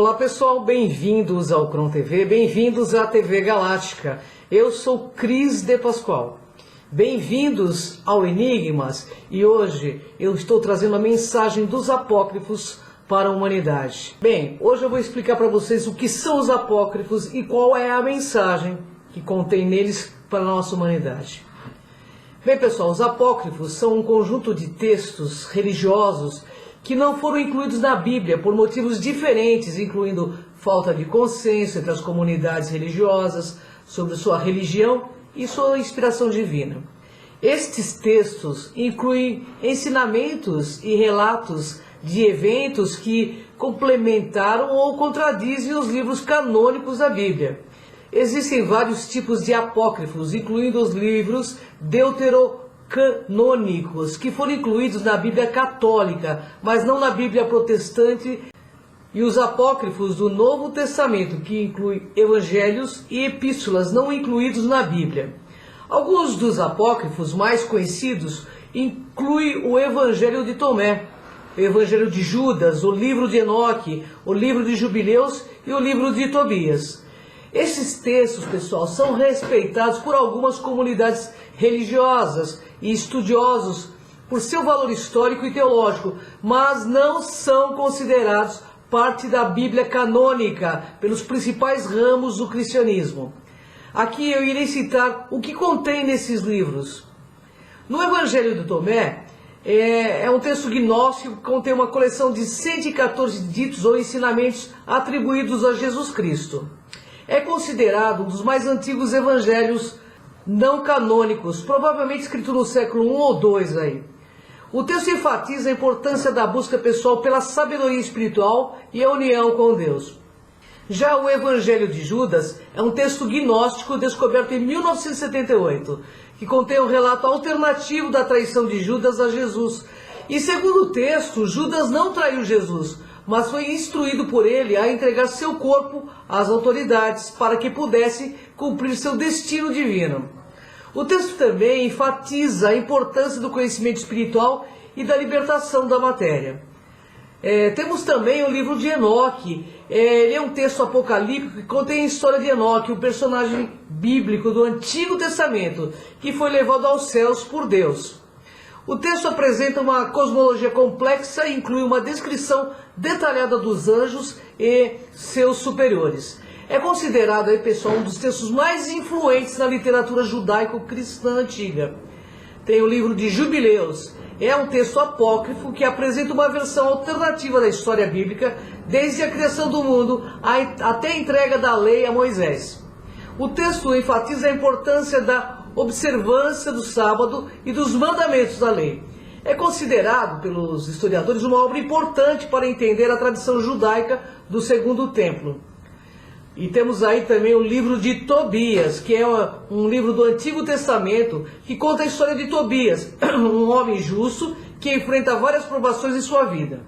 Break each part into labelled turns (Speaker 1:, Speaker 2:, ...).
Speaker 1: Olá pessoal, bem-vindos ao Cron TV, bem-vindos à TV Galáctica. Eu sou Cris de Pascoal. Bem-vindos ao Enigmas e hoje eu estou trazendo a mensagem dos apócrifos para a humanidade. Bem, hoje eu vou explicar para vocês o que são os apócrifos e qual é a mensagem que contém neles para a nossa humanidade. Bem pessoal, os apócrifos são um conjunto de textos religiosos que não foram incluídos na Bíblia por motivos diferentes, incluindo falta de consenso entre as comunidades religiosas sobre sua religião e sua inspiração divina. Estes textos incluem ensinamentos e relatos de eventos que complementaram ou contradizem os livros canônicos da Bíblia. Existem vários tipos de apócrifos, incluindo os livros deuterocanônicos, que foram incluídos na Bíblia católica, mas não na Bíblia protestante, e os apócrifos do Novo Testamento, que incluem evangelhos e epístolas não incluídos na Bíblia. Alguns dos apócrifos mais conhecidos incluem o Evangelho de Tomé, o Evangelho de Judas, o livro de Enoque, o livro de Jubileus e o livro de Tobias. Esses textos, pessoal, são respeitados por algumas comunidades religiosas e estudiosos por seu valor histórico e teológico, mas não são considerados parte da Bíblia canônica pelos principais ramos do cristianismo. Aqui eu irei citar o que contém nesses livros. No Evangelho de Tomé, é um texto gnóstico que contém uma coleção de 114 ditos ou ensinamentos atribuídos a Jesus Cristo. É considerado um dos mais antigos evangelhos não canônicos, provavelmente escrito no século I ou II aí. O texto enfatiza a importância da busca pessoal pela sabedoria espiritual e a união com Deus. Já o Evangelho de Judas é um texto gnóstico descoberto em 1978, que contém um relato alternativo da traição de Judas a Jesus. E segundo o texto, Judas não traiu Jesus, mas foi instruído por ele a entregar seu corpo às autoridades para que pudesse cumprir seu destino divino. O texto também enfatiza a importância do conhecimento espiritual e da libertação da matéria. Temos também o livro de Enoque. Ele é um texto apocalíptico que contém a história de Enoque, um personagem bíblico do Antigo Testamento, que foi levado aos céus por Deus. O texto apresenta uma cosmologia complexa e inclui uma descrição detalhada dos anjos e seus superiores. É considerado, aí, pessoal, um dos textos mais influentes na literatura judaico-cristã antiga. Tem o livro de Jubileus. É um texto apócrifo que apresenta uma versão alternativa da história bíblica, desde a criação do mundo até a entrega da lei a Moisés. O texto enfatiza a importância da observância do sábado e dos mandamentos da lei. É considerado pelos historiadores uma obra importante para entender a tradição judaica do Segundo Templo. E temos aí também o livro de Tobias, que é um livro do Antigo Testamento que conta a história de Tobias, um homem justo que enfrenta várias provações em sua vida.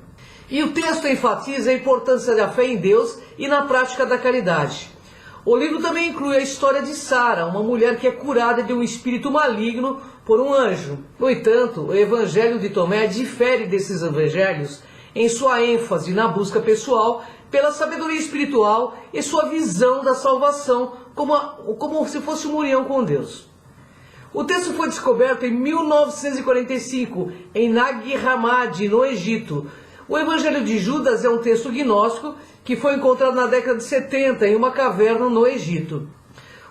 Speaker 1: E o texto enfatiza a importância da fé em Deus e na prática da caridade. O livro também inclui a história de Sara, uma mulher que é curada de um espírito maligno por um anjo. No entanto, o Evangelho de Tomé difere desses evangelhos em sua ênfase na busca pessoal pela sabedoria espiritual e sua visão da salvação como se fosse uma união com Deus. O texto foi descoberto em 1945 em Nag Hammadi, no Egito. O Evangelho de Judas é um texto gnóstico que foi encontrado na década de 70 em uma caverna no Egito.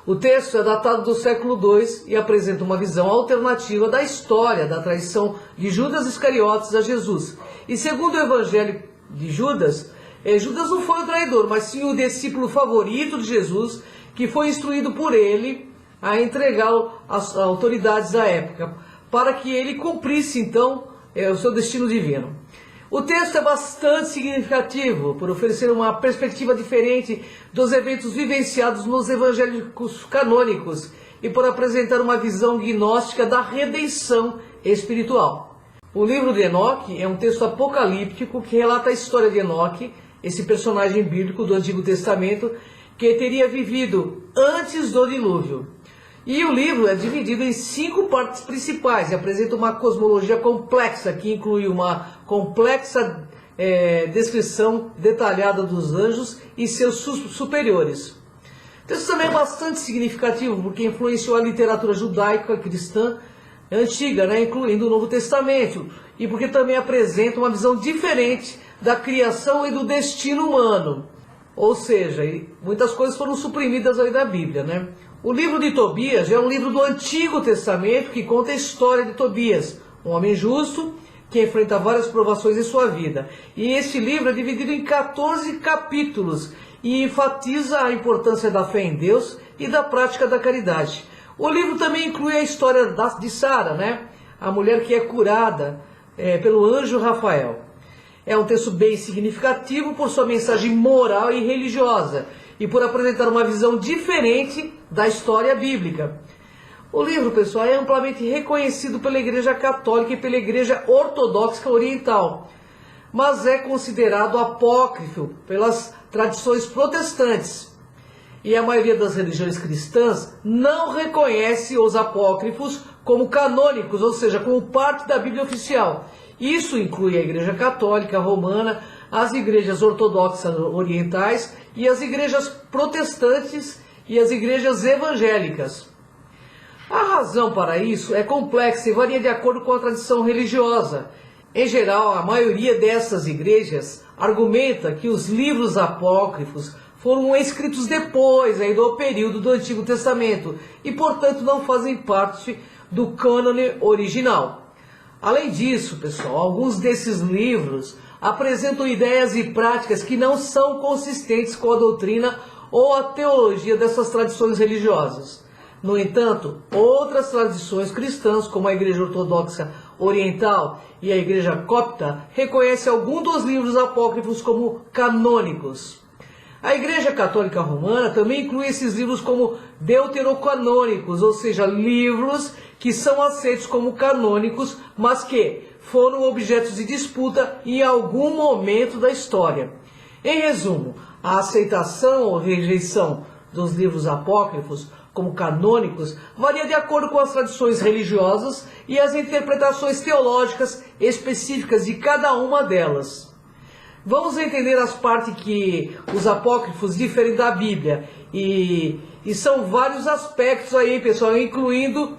Speaker 1: O texto é datado do século II e apresenta uma visão alternativa da história da traição de Judas Iscariotes a Jesus. E segundo o Evangelho de Judas, Judas não foi o traidor, mas sim o discípulo favorito de Jesus, que foi instruído por ele a entregá-lo às autoridades da época, para que ele cumprisse então o seu destino divino. O texto é bastante significativo por oferecer uma perspectiva diferente dos eventos vivenciados nos evangélicos canônicos e por apresentar uma visão gnóstica da redenção espiritual. O livro de Enoque é um texto apocalíptico que relata a história de Enoque, esse personagem bíblico do Antigo Testamento que teria vivido antes do dilúvio. E o livro é dividido em 5 partes principais e apresenta uma cosmologia complexa, que inclui uma complexa descrição detalhada dos anjos e seus superiores. O texto também é bastante significativo porque influenciou a literatura judaica cristã antiga, incluindo o Novo Testamento, e porque também apresenta uma visão diferente da criação e do destino humano. Ou seja, muitas coisas foram suprimidas aí da Bíblia, O livro de Tobias é um livro do Antigo Testamento que conta a história de Tobias, um homem justo que enfrenta várias provações em sua vida. E esse livro é dividido em 14 capítulos e enfatiza a importância da fé em Deus e da prática da caridade. O livro também inclui a história de Sara, a mulher que é curada pelo anjo Rafael. É um texto bem significativo por sua mensagem moral e religiosa e por apresentar uma visão diferente da história bíblica. O livro, pessoal, é amplamente reconhecido pela Igreja Católica e pela Igreja Ortodoxa Oriental, mas é considerado apócrifo pelas tradições protestantes. E a maioria das religiões cristãs não reconhece os apócrifos como canônicos, ou seja, como parte da Bíblia oficial. Isso inclui a Igreja Católica Romana, as igrejas ortodoxas orientais e as igrejas protestantes e as igrejas evangélicas. A razão para isso é complexa e varia de acordo com a tradição religiosa. Em geral, a maioria dessas igrejas argumenta que os livros apócrifos foram escritos depois do período do Antigo Testamento e, portanto, não fazem parte do cânone original. Além disso, pessoal, alguns desses livros apresentam ideias e práticas que não são consistentes com a doutrina ou a teologia dessas tradições religiosas. No entanto, outras tradições cristãs, como a Igreja Ortodoxa Oriental e a Igreja Copta, reconhecem alguns dos livros apócrifos como canônicos. A Igreja Católica Romana também inclui esses livros como deuterocanônicos, ou seja, livros que são aceitos como canônicos, mas que foram objetos de disputa em algum momento da história. Em resumo, a aceitação ou rejeição dos livros apócrifos como canônicos varia de acordo com as tradições religiosas e as interpretações teológicas específicas de cada uma delas. Vamos entender as partes que os apócrifos diferem da Bíblia, e são vários aspectos aí, pessoal, incluindo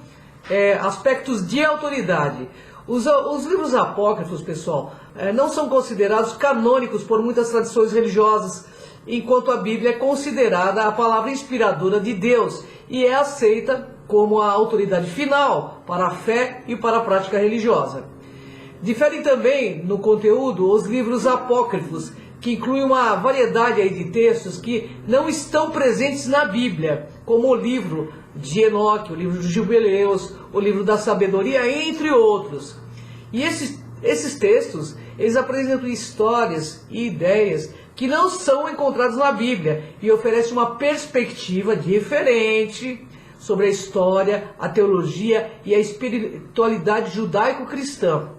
Speaker 1: aspectos de autoridade. Os livros apócrifos, pessoal, não são considerados canônicos por muitas tradições religiosas, enquanto a Bíblia é considerada a palavra inspiradora de Deus e é aceita como a autoridade final para a fé e para a prática religiosa. Diferem também no conteúdo os livros apócrifos, que incluem uma variedade aí de textos que não estão presentes na Bíblia, como o livro de Enoque, o livro dos Jubileus, o livro da Sabedoria, entre outros. E esses textos, eles apresentam histórias e ideias que não são encontradas na Bíblia e oferecem uma perspectiva diferente sobre a história, a teologia e a espiritualidade judaico-cristã.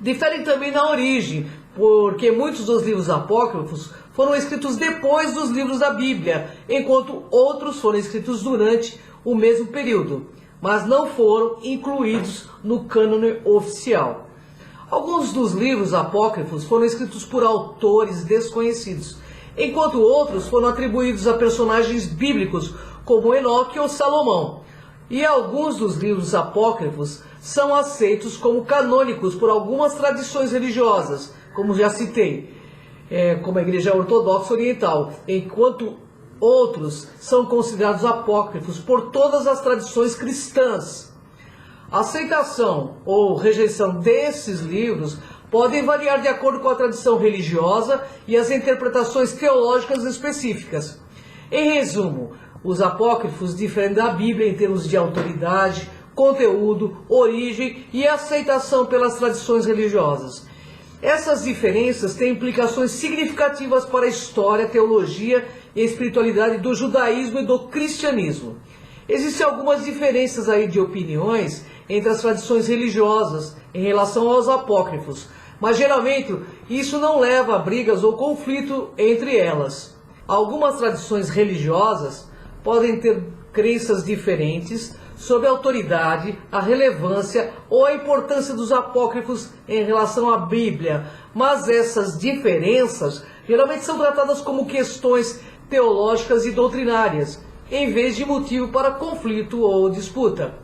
Speaker 1: Diferem também na origem, porque muitos dos livros apócrifos foram escritos depois dos livros da Bíblia, enquanto outros foram escritos durante o mesmo período, mas não foram incluídos no cânone oficial. Alguns dos livros apócrifos foram escritos por autores desconhecidos, enquanto outros foram atribuídos a personagens bíblicos, como Enoque ou Salomão. E alguns dos livros apócrifos são aceitos como canônicos por algumas tradições religiosas, como já citei, como a Igreja Ortodoxa Oriental, enquanto outros são considerados apócrifos por todas as tradições cristãs. A aceitação ou rejeição desses livros podem variar de acordo com a tradição religiosa e as interpretações teológicas específicas. Em resumo, os apócrifos diferem da Bíblia em termos de autoridade, conteúdo, origem e aceitação pelas tradições religiosas. Essas diferenças têm implicações significativas para a história, teologia e espiritualidade do judaísmo e do cristianismo. Existem algumas diferenças aí de opiniões entre as tradições religiosas em relação aos apócrifos, mas geralmente isso não leva a brigas ou conflito entre elas. Algumas tradições religiosas podem ter crenças diferentes sobre a autoridade, a relevância ou a importância dos apócrifos em relação à Bíblia, mas essas diferenças geralmente são tratadas como questões teológicas e doutrinárias, em vez de motivo para conflito ou disputa.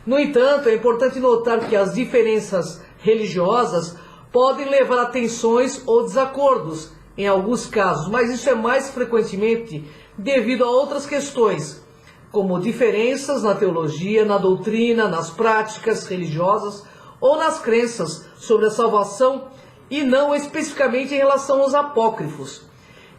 Speaker 1: No entanto, é importante notar que as diferenças religiosas podem levar a tensões ou desacordos em alguns casos, mas isso é mais frequentemente devido a outras questões, como diferenças na teologia, na doutrina, nas práticas religiosas ou nas crenças sobre a salvação e não especificamente em relação aos apócrifos.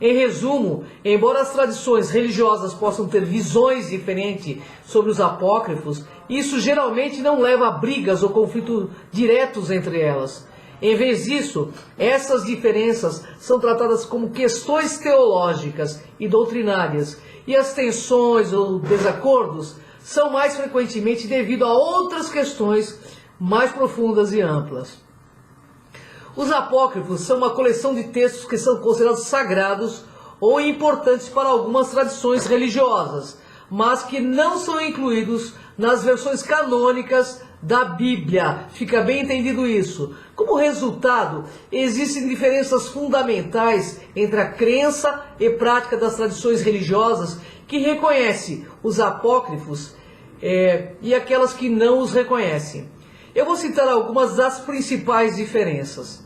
Speaker 1: Em resumo, embora as tradições religiosas possam ter visões diferentes sobre os apócrifos, isso geralmente não leva a brigas ou conflitos diretos entre elas. Em vez disso, essas diferenças são tratadas como questões teológicas e doutrinárias, e as tensões ou desacordos são mais frequentemente devido a outras questões mais profundas e amplas. Os apócrifos são uma coleção de textos que são considerados sagrados ou importantes para algumas tradições religiosas, mas que não são incluídos nas versões canônicas da Bíblia. Fica bem entendido isso. Como resultado, existem diferenças fundamentais entre a crença e prática das tradições religiosas que reconhecem os apócrifos e aquelas que não os reconhecem. Eu vou citar algumas das principais diferenças.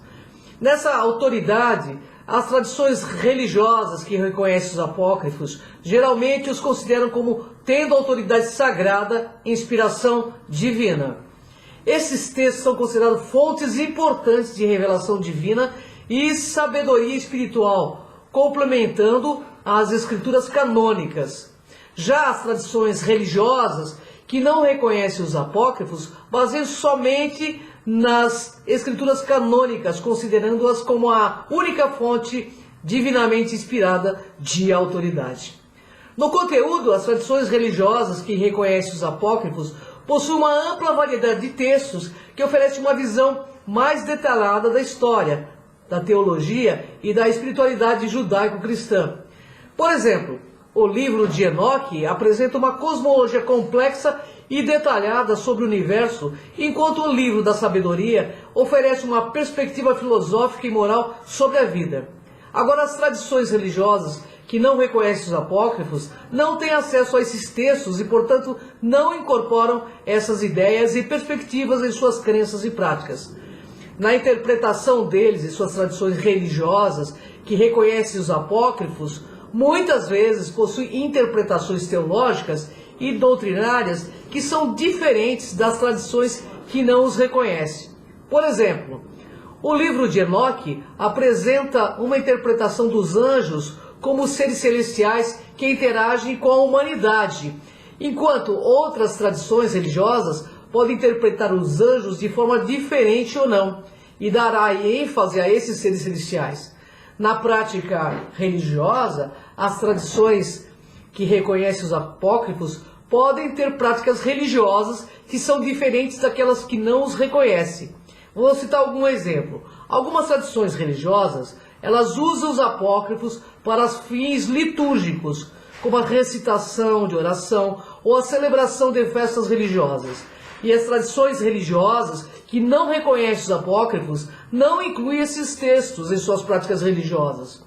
Speaker 1: Nessa autoridade, as tradições religiosas que reconhecem os apócrifos geralmente os consideram como tendo autoridade sagrada e inspiração divina. Esses textos são considerados fontes importantes de revelação divina e sabedoria espiritual, complementando as escrituras canônicas. Já as tradições religiosas que não reconhecem os apócrifos baseiam somente nas escrituras canônicas, considerando-as como a única fonte divinamente inspirada de autoridade. No conteúdo, as tradições religiosas que reconhecem os apócrifos possuem uma ampla variedade de textos que oferecem uma visão mais detalhada da história, da teologia e da espiritualidade judaico-cristã. Por exemplo, o livro de Enoque apresenta uma cosmologia complexa e detalhada sobre o universo, enquanto o livro da sabedoria oferece uma perspectiva filosófica e moral sobre a vida. Agora, as tradições religiosas que não reconhecem os apócrifos não têm acesso a esses textos e, portanto, não incorporam essas ideias e perspectivas em suas crenças e práticas. Na interpretação deles e suas tradições religiosas que reconhecem os apócrifos, muitas vezes possuem interpretações teológicas e doutrinárias que são diferentes das tradições que não os reconhecem. Por exemplo, o livro de Enoque apresenta uma interpretação dos anjos como seres celestiais que interagem com a humanidade, enquanto outras tradições religiosas podem interpretar os anjos de forma diferente ou não, e dará ênfase a esses seres celestiais. Na prática religiosa, as tradições que reconhecem os apócrifos podem ter práticas religiosas que são diferentes daquelas que não os reconhecem. Vou citar algum exemplo. Algumas tradições religiosas, elas usam os apócrifos para fins litúrgicos, como a recitação de oração ou a celebração de festas religiosas. E as tradições religiosas que não reconhecem os apócrifos não incluem esses textos em suas práticas religiosas.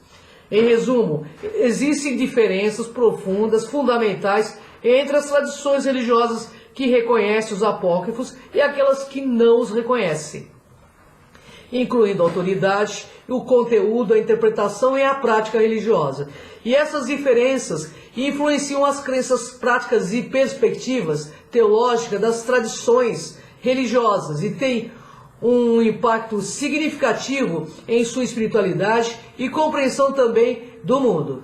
Speaker 1: Em resumo, existem diferenças profundas, fundamentais, entre as tradições religiosas que reconhecem os apócrifos e aquelas que não os reconhecem, incluindo a autoridade, o conteúdo, a interpretação e a prática religiosa. E essas diferenças influenciam as crenças, práticas e perspectivas teológicas das tradições religiosas e têm um impacto significativo em sua espiritualidade e compreensão também do mundo.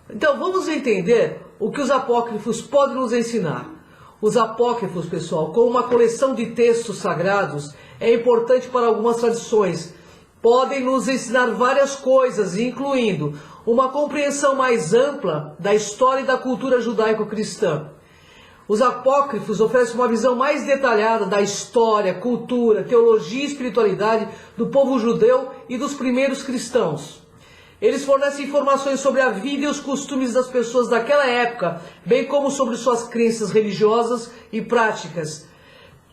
Speaker 1: Então vamos entender o que os apócrifos podem nos ensinar. Os apócrifos, pessoal, como uma coleção de textos sagrados, é importante para algumas tradições. Podem nos ensinar várias coisas, incluindo uma compreensão mais ampla da história e da cultura judaico-cristã. Os apócrifos oferecem uma visão mais detalhada da história, cultura, teologia e espiritualidade do povo judeu e dos primeiros cristãos. Eles fornecem informações sobre a vida e os costumes das pessoas daquela época, bem como sobre suas crenças religiosas e práticas.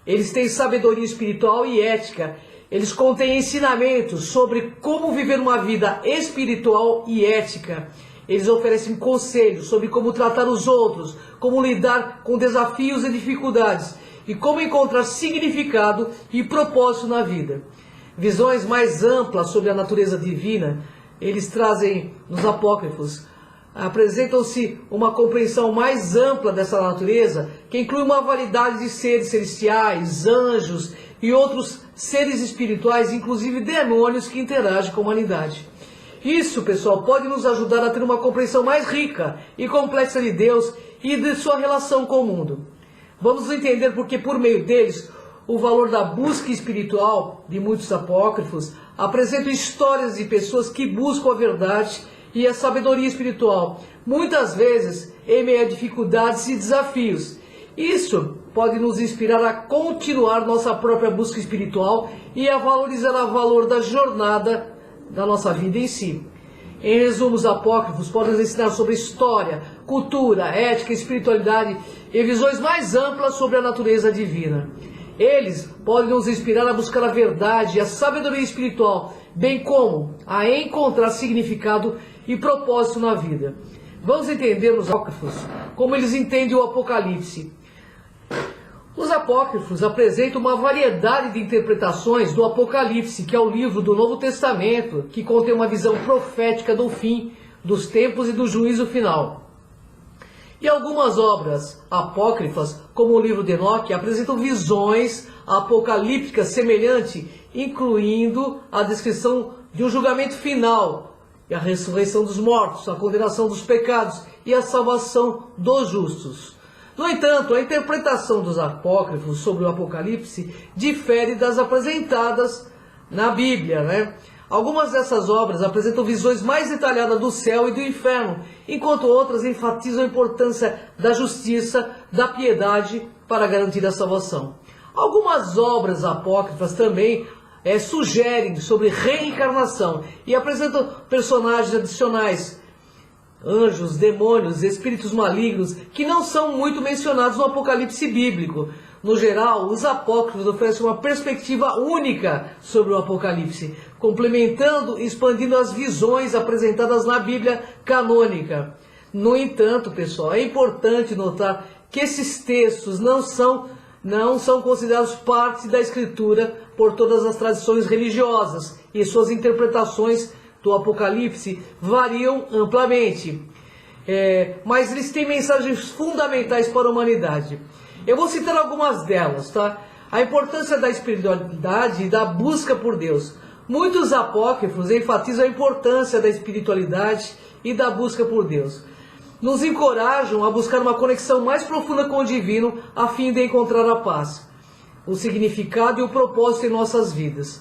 Speaker 1: Eles têm sabedoria espiritual e ética. Eles contêm ensinamentos sobre como viver uma vida espiritual e ética. Eles oferecem conselhos sobre como tratar os outros, como lidar com desafios e dificuldades e como encontrar significado e propósito na vida. Visões mais amplas sobre a natureza divina, eles trazem nos apócrifos. Apresentam-se uma compreensão mais ampla dessa natureza, que inclui uma variedade de seres celestiais, anjos e outros seres espirituais, inclusive demônios que interagem com a humanidade. Isso, pessoal, pode nos ajudar a ter uma compreensão mais rica e complexa de Deus e de sua relação com o mundo. Vamos entender porque, por meio deles, o valor da busca espiritual de muitos apócrifos apresentam histórias de pessoas que buscam a verdade e a sabedoria espiritual, muitas vezes em meio a dificuldades e desafios. Isso pode nos inspirar a continuar nossa própria busca espiritual e a valorizar o valor da jornada da nossa vida em si. Em resumo, os apócrifos podem nos ensinar sobre história, cultura, ética, espiritualidade e visões mais amplas sobre a natureza divina. Eles podem nos inspirar a buscar a verdade e a sabedoria espiritual, bem como a encontrar significado e propósito na vida. Vamos entender nos apócrifos como eles entendem o Apocalipse. Os apócrifos apresentam uma variedade de interpretações do Apocalipse, que é o livro do Novo Testamento, que contém uma visão profética do fim dos tempos e do juízo final. E algumas obras apócrifas, como o livro de Enoque, apresentam visões apocalípticas semelhantes, incluindo a descrição de um julgamento final, e a ressurreição dos mortos, a condenação dos pecados e a salvação dos justos. No entanto, a interpretação dos apócrifos sobre o Apocalipse difere das apresentadas na Bíblia, Algumas dessas obras apresentam visões mais detalhadas do céu e do inferno, enquanto outras enfatizam a importância da justiça, da piedade para garantir a salvação. Algumas obras apócrifas também sugerem sobre reencarnação e apresentam personagens adicionais, anjos, demônios, espíritos malignos, que não são muito mencionados no Apocalipse bíblico. No geral, os apócrifos oferecem uma perspectiva única sobre o Apocalipse, complementando e expandindo as visões apresentadas na Bíblia canônica. No entanto, pessoal, é importante notar que esses textos não são considerados parte da Escritura por todas as tradições religiosas, e suas interpretações do Apocalipse variam amplamente. Mas eles têm mensagens fundamentais para a humanidade. Eu vou citar algumas delas, A importância da espiritualidade e da busca por Deus. Muitos apócrifos enfatizam a importância da espiritualidade e da busca por Deus. Nos encorajam a buscar uma conexão mais profunda com o divino, a fim de encontrar a paz, o significado e o propósito em nossas vidas.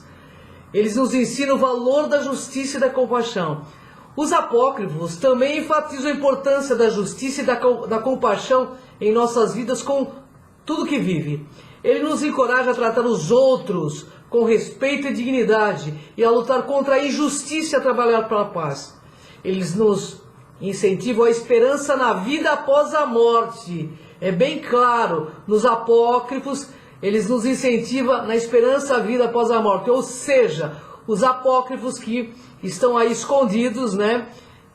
Speaker 1: Eles nos ensinam o valor da justiça e da compaixão. Os apócrifos também enfatizam a importância da justiça e da compaixão em nossas vidas com tudo que vive. Ele nos encoraja a tratar os outros com respeito e dignidade e a lutar contra a injustiça e a trabalhar para a paz. Eles nos incentivam a esperança na vida após a morte. É bem claro, nos apócrifos, eles nos incentivam na esperança à vida após a morte. Ou seja, os apócrifos que estão aí escondidos,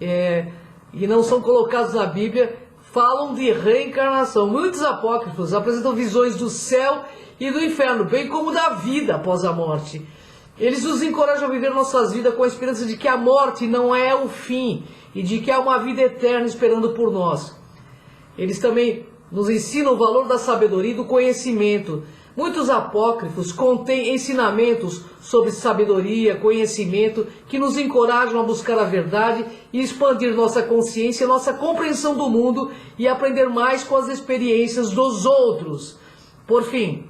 Speaker 1: e não são colocados na Bíblia, falam de reencarnação. Muitos apócrifos apresentam visões do céu e do inferno, bem como da vida após a morte. Eles nos encorajam a viver nossas vidas com a esperança de que a morte não é o fim e de que há uma vida eterna esperando por nós. Eles também nos ensinam o valor da sabedoria e do conhecimento. Muitos apócrifos contêm ensinamentos sobre sabedoria, conhecimento, que nos encorajam a buscar a verdade e expandir nossa consciência, nossa compreensão do mundo e aprender mais com as experiências dos outros. Por fim,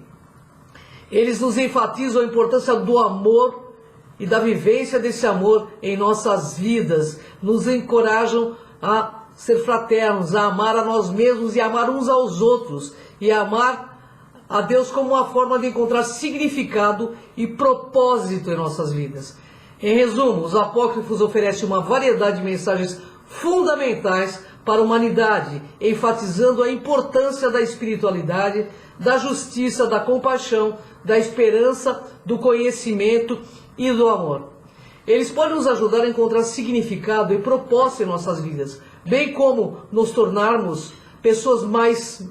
Speaker 1: eles nos enfatizam a importância do amor e da vivência desse amor em nossas vidas. Nos encorajam a ser fraternos, a amar a nós mesmos e amar uns aos outros, e amar a Deus como uma forma de encontrar significado e propósito em nossas vidas. Em resumo, os apócrifos oferecem uma variedade de mensagens fundamentais para a humanidade, enfatizando a importância da espiritualidade, da justiça, da compaixão, da esperança, do conhecimento e do amor. Eles podem nos ajudar a encontrar significado e propósito em nossas vidas, bem como nos tornarmos pessoas mais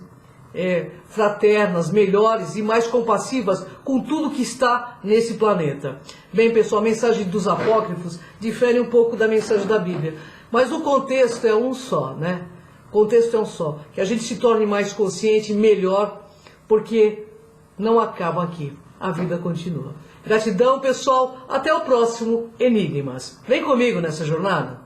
Speaker 1: fraternas, melhores e mais compassivas com tudo que está nesse planeta. Bem, pessoal, a mensagem dos apócrifos difere um pouco da mensagem da Bíblia, mas o contexto é um só, né? O contexto é um só, que a gente se torne mais consciente, melhor, porque não acaba aqui, a vida continua. Gratidão, pessoal, até o próximo Enigmas. Vem comigo nessa jornada.